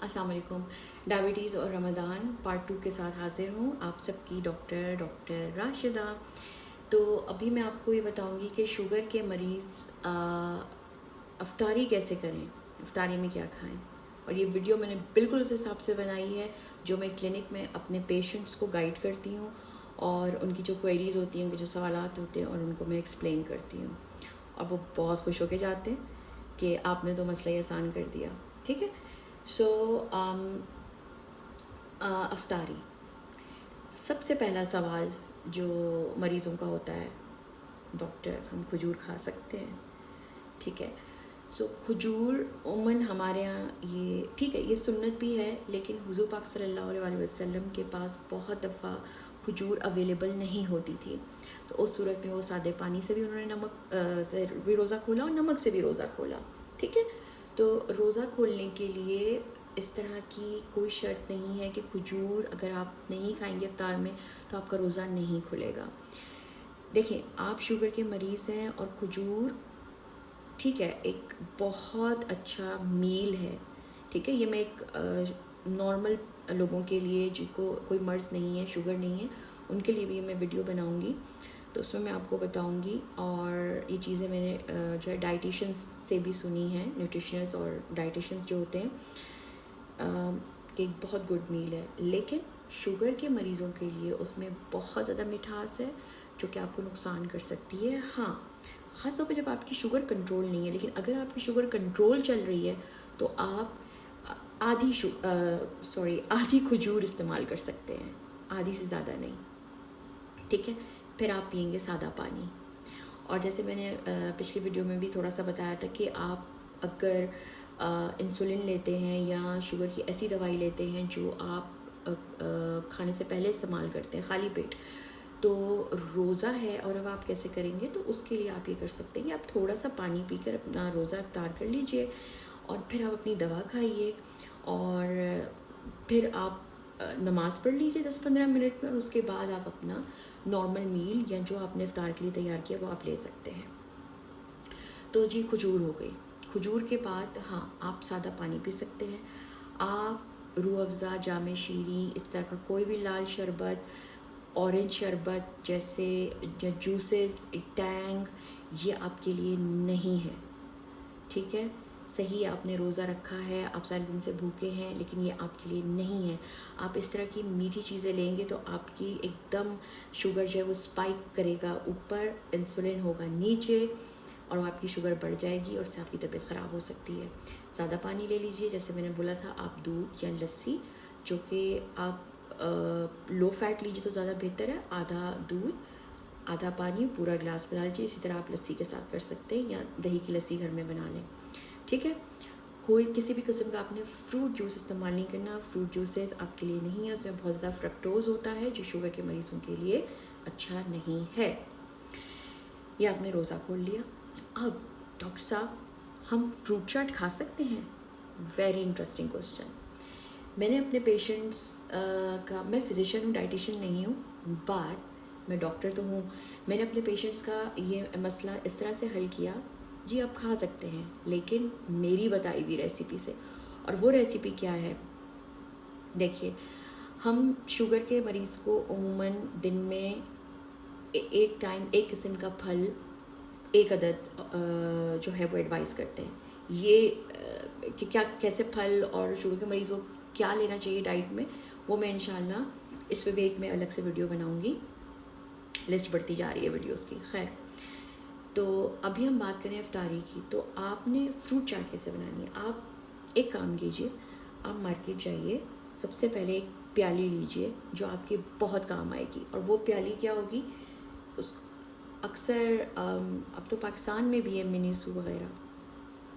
अस्सलाम वालेकुम। डायबिटीज़ और रमज़ान पार्ट 2 के साथ हाज़िर हूँ, आप सबकी डॉक्टर राशिदा। तो अभी मैं आपको ये बताऊँगी कि शुगर के मरीज़ अफ्तारी कैसे करें, अफ्तारी में क्या खाएं। और ये वीडियो मैंने बिल्कुल उस हिसाब से बनाई है जो मैं क्लिनिक में अपने पेशेंट्स को गाइड करती हूँ, और उनकी जो क्वेरीज़ होती हैं, उनके जो सवालात होते हैं, और उनको मैं एक्सप्लेन करती हूँ, और वो बहुत खुश होके जाते हैं कि आपने तो मसला ही आसान कर दिया। ठीक है। सो अफ्तारी, सबसे पहला सवाल जो मरीज़ों का होता है, डॉक्टर हम खजूर खा सकते हैं? ठीक है। सो खजूर उमन हमारे यहाँ ये ठीक है, ये सुन्नत भी है, लेकिन हुज़ूर पाक सल्लल्लाहु अलैहि वसल्लम के पास बहुत दफ़ा खजूर अवेलेबल नहीं होती थी। तो उस सूरत में वो सादे पानी से भी उन्होंने नमक से भी रोज़ा खोला और नमक से भी रोज़ा खोला। ठीक है। तो रोज़ा खोलने के लिए इस तरह की कोई शर्त नहीं है कि खजूर अगर आप नहीं खाएंगे इफ्तार में तो आपका रोज़ा नहीं खुलेगा। देखिए, आप शुगर के मरीज़ हैं और खजूर ठीक है एक बहुत अच्छा मील है। ठीक है। ये मैं एक नॉर्मल लोगों के लिए जिनको कोई मर्ज़ नहीं है, शुगर नहीं है, उनके लिए भी मैं वीडियो बनाऊंगी, तो उसमें मैं आपको बताऊंगी। और ये चीज़ें मैंने जो है डाइटिशियंस से भी सुनी हैं, न्यूट्रिशनिस्ट और डाइटिशियंस जो होते हैं, कि एक बहुत गुड मील है। लेकिन शुगर के मरीज़ों के लिए उसमें बहुत ज़्यादा मिठास है जो कि आपको नुकसान कर सकती है। हाँ, ख़ास तौर पे जब आपकी शुगर कंट्रोल नहीं है। लेकिन अगर आपकी शुगर कंट्रोल चल रही है तो आप आधी खजूर इस्तेमाल कर सकते हैं, आधी से ज़्यादा नहीं। ठीक है। फिर आप पियेंगे सादा पानी। और जैसे मैंने पिछली वीडियो में भी थोड़ा सा बताया था कि आप अगर इंसुलिन लेते हैं या शुगर की ऐसी दवाई लेते हैं जो आप खाने से पहले इस्तेमाल करते हैं खाली पेट, तो रोज़ा है और अब आप कैसे करेंगे, तो उसके लिए आप ये कर सकते हैं कि आप थोड़ा सा पानी पीकर अपना रोज़ा इफ्तार कर लीजिए और फिर आप अपनी दवा खाइए, और फिर आप नमाज़ पढ़ लीजिए 10-15 मिनट में, और उसके बाद आप अपना नॉर्मल मील या जो आपने इफ्तार के लिए तैयार किया वो आप ले सकते हैं। तो जी खजूर हो गई। खजूर के बाद हाँ, आप सादा पानी पी सकते हैं। आप रूह अफ़ज़ा, जाम शीरी, इस तरह का कोई भी लाल शरबत, ऑरेंज शरबत जैसे जूसेस, टैंग, ये आपके लिए नहीं है। ठीक है। सही, आपने रोज़ा रखा है, आप सारे दिन से भूखे हैं, लेकिन ये आपके लिए नहीं है। आप इस तरह की मीठी चीज़ें लेंगे तो आपकी एकदम शुगर जो है वो स्पाइक करेगा ऊपर, इंसुलिन होगा नीचे, और आपकी शुगर बढ़ जाएगी और उससे आपकी तबीयत ख़राब हो सकती है। सादा पानी ले लीजिए, जैसे मैंने बोला था। आप दूध या लस्सी, जो कि आप लो फैट लीजिए तो ज़्यादा बेहतर है। आधा दूध, आधा पानी, पूरा गिलास बना लीजिए। इसी तरह आप लस्सी के साथ कर सकते हैं, या दही की लस्सी घर में बना लें। ठीक है। कोई किसी भी किस्म का आपने फ्रूट जूस इस्तेमाल नहीं करना। फ्रूट जूसेस आपके लिए नहीं है, उसमें बहुत ज़्यादा फ्रक्टोज़ होता है जो शुगर के मरीज़ों के लिए अच्छा नहीं है। ये आपने रोज़ा खोल लिया। अब डॉक्टर साहब, हम फ्रूट चाट खा सकते हैं? Very interesting question. मैंने अपने पेशेंट्स का, मैं फ़िज़िशियन हूँ, डाइटिशियन नहीं हूँ, बट मैं डॉक्टर तो हूँ। मैंने अपने पेशेंट्स का ये मसला इस तरह से हल किया, जी आप खा सकते हैं, लेकिन मेरी बताई हुई रेसिपी से। और वो रेसिपी क्या है? देखिए, हम शुगर के मरीज़ को उमूमन दिन में एक टाइम एक किस्म का फल, एक अदद जो है वो एडवाइस करते हैं। ये कि क्या कैसे फल और शुगर के मरीज़ों को क्या लेना चाहिए डाइट में, वो मैं इंशाल्लाह इस पर भी एक मैं अलग से वीडियो बनाऊंगी। लिस्ट बढ़ती जा रही है वीडियोस की। खैर, तो अभी हम बात करें इफ्तारी की। तो आपने फ्रूट चाट कैसे बनानी है? आप एक काम कीजिए, आप मार्केट जाइए, सबसे पहले एक प्याली लीजिए जो आपके बहुत काम आएगी। और वो प्याली क्या होगी? उस अक्सर अब तो पाकिस्तान में भी है मिनीसू वगैरह,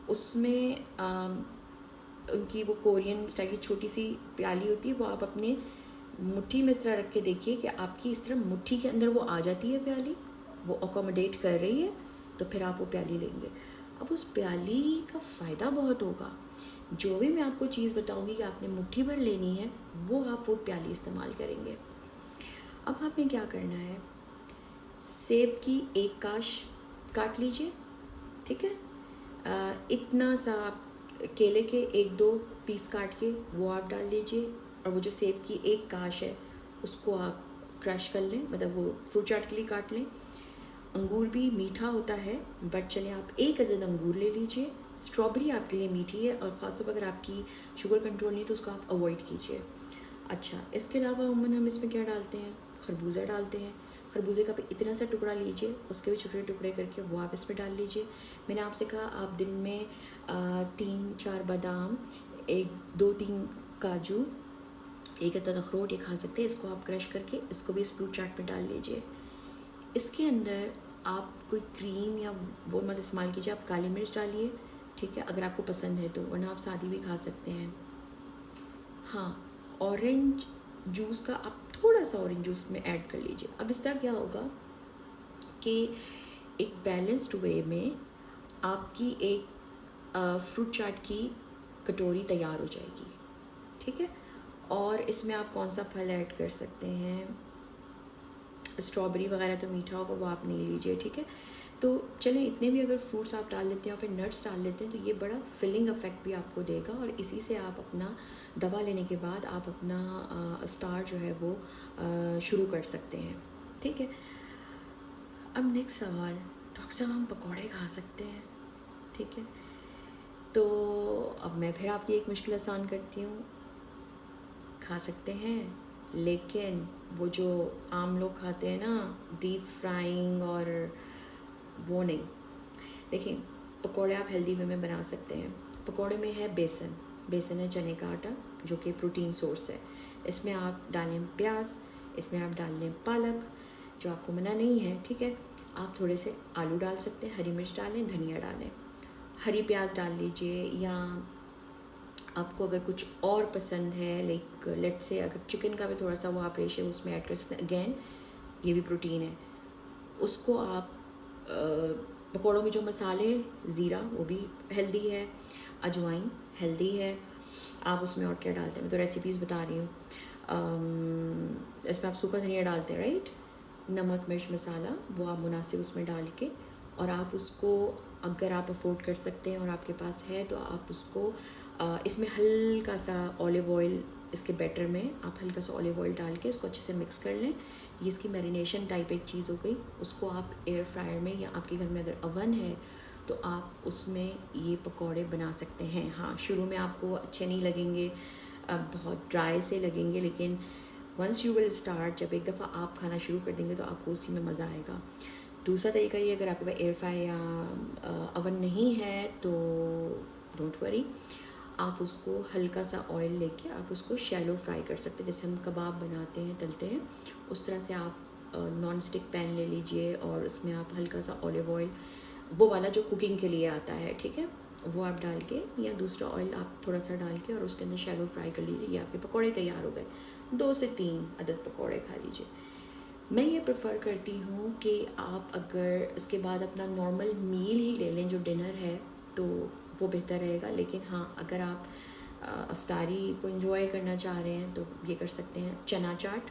उसमें उनकी वो कोरियन स्टाइल की छोटी सी प्याली होती है। वो आप अपने मुट्ठी में इस तरह रख के देखिए कि आपकी इस तरह मुट्ठी के अंदर वो आ जाती है प्याली, वो अकोमोडेट कर रही है, तो फिर आप वो प्याली लेंगे। अब उस प्याली का फ़ायदा बहुत होगा। जो भी मैं आपको चीज़ बताऊंगी कि आपने मुट्ठी भर लेनी है, वो आप वो प्याली इस्तेमाल करेंगे। अब आपने क्या करना है? सेब की एक काश काट लीजिए। ठीक है। इतना सा आप केले के 1-2 पीस काट के वो आप डाल लीजिए, और वो जो सेब की एक काश है उसको आप क्रश कर लें, मतलब वो फ्रूट चाट के लिए काट लें। अंगूर भी मीठा होता है, बट चलिए आप 1 अदद अंगूर ले लीजिए। स्ट्रॉबेरी आपके लिए मीठी है, और ख़ासतौर पर अगर आपकी शुगर कंट्रोल नहीं है तो उसको आप अवॉइड कीजिए। अच्छा, इसके अलावा अमूमन हम इसमें क्या डालते हैं, खरबूजा डालते हैं। खरबूजे का भी इतना सा टुकड़ा लीजिए, उसके भी छोटे टुकड़े करके वो आप इसमें डाल लीजिए। मैंने आपसे कहा आप दिन में 3-4 बादाम, 2-3 काजू, 1 अदद अखरोट ये खा सकते हैं। इसको आप क्रश करके इसको भी इस फ्रूट चाट में डाल लीजिए। इसके अंदर आप कोई क्रीम या वो मत इस्तेमाल कीजिए, आप काली मिर्च डालिए, ठीक है, अगर आपको पसंद है तो, वरना आप सादी भी खा सकते हैं। हाँ, ऑरेंज जूस का आप थोड़ा सा ऑरेंज जूस में ऐड कर लीजिए। अब इसका क्या होगा कि एक बैलेंस्ड वे में आपकी एक फ्रूट चाट की कटोरी तैयार हो जाएगी, ठीक है। और इसमें आप कौन सा फल ऐड कर सकते हैं, स्ट्रॉबेरी वगैरह तो मीठा होगा, वो आप नहीं लीजिए, ठीक है। तो चलें, इतने भी अगर फ्रूट्स आप डाल लेते हैं और फिर नट्स डाल लेते हैं तो ये बड़ा फिलिंग इफ़ेक्ट भी आपको देगा, और इसी से आप अपना दवा लेने के बाद आप अपना इफ्तार जो है वो शुरू कर सकते हैं, ठीक है। अब नेक्स्ट सवाल, डॉक्टर साहब हम पकौड़े खा सकते हैं, ठीक है। तो अब मैं फिर आपकी एक मुश्किल आसान करती हूँ, खा सकते हैं, लेकिन वो जो आम लोग खाते हैं ना डीप फ्राइंग, और वो नहीं। देखिए, पकोड़े आप हेल्दी वे में बना सकते हैं। पकोड़े में है बेसन है चने का आटा, जो कि प्रोटीन सोर्स है। इसमें आप डालें प्याज, इसमें आप डाल लें पालक, जो आपको मना नहीं है, ठीक है। आप थोड़े से आलू डाल सकते हैं, हरी मिर्च डालें, धनिया डालें, हरी प्याज डाल लीजिए, या आपको अगर कुछ और पसंद है, लाइक लेट से अगर चिकन का भी थोड़ा सा वो आप रेशे उसमें ऐड कर सकते हैं। अगेन ये भी प्रोटीन है। उसको आप पकौड़ों के जो मसाले, ज़ीरा वो भी हेल्दी है, अजवाइन हेल्दी है। आप उसमें और क्या डालते हैं, मैं तो रेसिपीज़ बता रही हूँ। इसमें आप सूखा धनिया डालते हैं, राइट, नमक मिर्च मसाला वो आप मुनासिब उसमें डाल के, और आप उसको अगर आप अफोर्ड कर सकते हैं और आपके पास है तो आप उसको इसमें हल्का सा ऑलिव ऑयल, इसके बैटर में आप हल्का सा ऑलिव ऑयल डाल के इसको अच्छे से मिक्स कर लें। ये इसकी मैरिनेशन टाइप एक चीज़ हो गई। उसको आप एयर फ्रायर में, या आपके घर में अगर अवन है तो आप उसमें ये पकौड़े बना सकते हैं। हाँ, शुरू में आपको अच्छे नहीं लगेंगे, बहुत ड्राई से लगेंगे, लेकिन वंस यू विल स्टार्ट, जब एक दफ़ा आप खाना शुरू कर देंगे तो आपको उसी में मज़ा आएगा। दूसरा तरीका ये, अगर आपके पास एयर फ्राई या अवन नहीं है तो डोंट वरी, आप उसको हल्का सा ऑयल लेके आप उसको शैलो फ्राई कर सकते हैं, जैसे हम कबाब बनाते हैं, तलते हैं, उस तरह से आप नॉन स्टिक पैन ले लीजिए, और उसमें आप हल्का सा ऑलिव ऑयल, वो वाला जो कुकिंग के लिए आता है, ठीक है, वो आप डाल के, या दूसरा ऑयल आप थोड़ा सा डाल के और उसके अंदर शैलो फ्राई कर लीजिए। ये आपके पकौड़े तैयार हो गए। 2 से 3 अदद पकौड़े खा लीजिए। मैं ये प्रेफर करती हूँ कि आप अगर इसके बाद अपना नॉर्मल मील ही ले लें, जो डिनर है, तो वो बेहतर रहेगा। लेकिन हाँ, अगर आप अफ्तारी को एंजॉय करना चाह रहे हैं तो ये कर सकते हैं। चना चाट,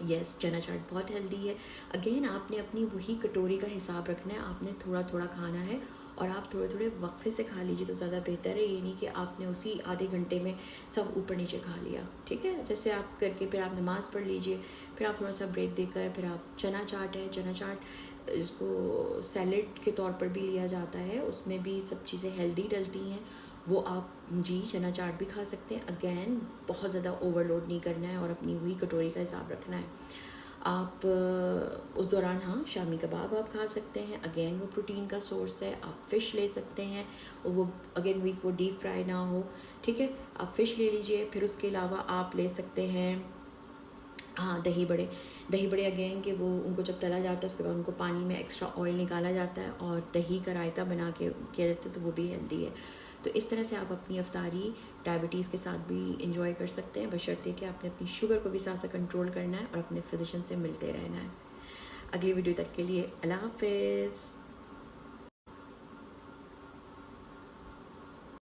यस, चना चाट बहुत हेल्दी है। अगेन आपने अपनी वही कटोरी का हिसाब रखना है, आपने थोड़ा थोड़ा खाना है, और आप थोड़े थोड़े वक्फे से खा लीजिए तो ज़्यादा बेहतर है। ये नहीं कि आपने उसी आधे घंटे में सब ऊपर नीचे खा लिया, ठीक है। जैसे आप करके फिर आप नमाज़ पढ़ लीजिए, फिर आप थोड़ा सा ब्रेक देकर फिर आप चना चाट है, चना चाट इसको सैलेड के तौर पर भी लिया जाता है, उसमें भी सब चीज़ें हेल्दी डलती हैं, वो आप जी चना चाट भी खा सकते हैं। अगेन बहुत ज़्यादा ओवरलोड नहीं करना है और अपनी वही कटोरी का हिसाब रखना है। आप उस दौरान हाँ शामी कबाब आप खा सकते हैं, अगेन वो प्रोटीन का सोर्स है। आप फ़िश ले सकते हैं, वो अगेन वीक वो डीप फ्राई ना हो, ठीक है, आप फ़िश ले लीजिए। फिर उसके अलावा आप ले सकते हैं हाँ दही बड़े अगेन कि वो उनको जब तला जाता है उसके बाद उनको पानी में एक्स्ट्रा ऑयल निकाला जाता है और दही का रायता बना के किया जाता है, तो वो भी हेल्दी है। तो इस तरह से आप अपनी अफ्तारी डायबिटीज़ के साथ भी इंजॉय कर सकते हैं, बशर्ते कि आपने अपनी शुगर को भी साथ साथ कंट्रोल करना है और अपने फिजिशियन से मिलते रहना है। अगली वीडियो तक के लिए अल्लाह हाफ़िज़।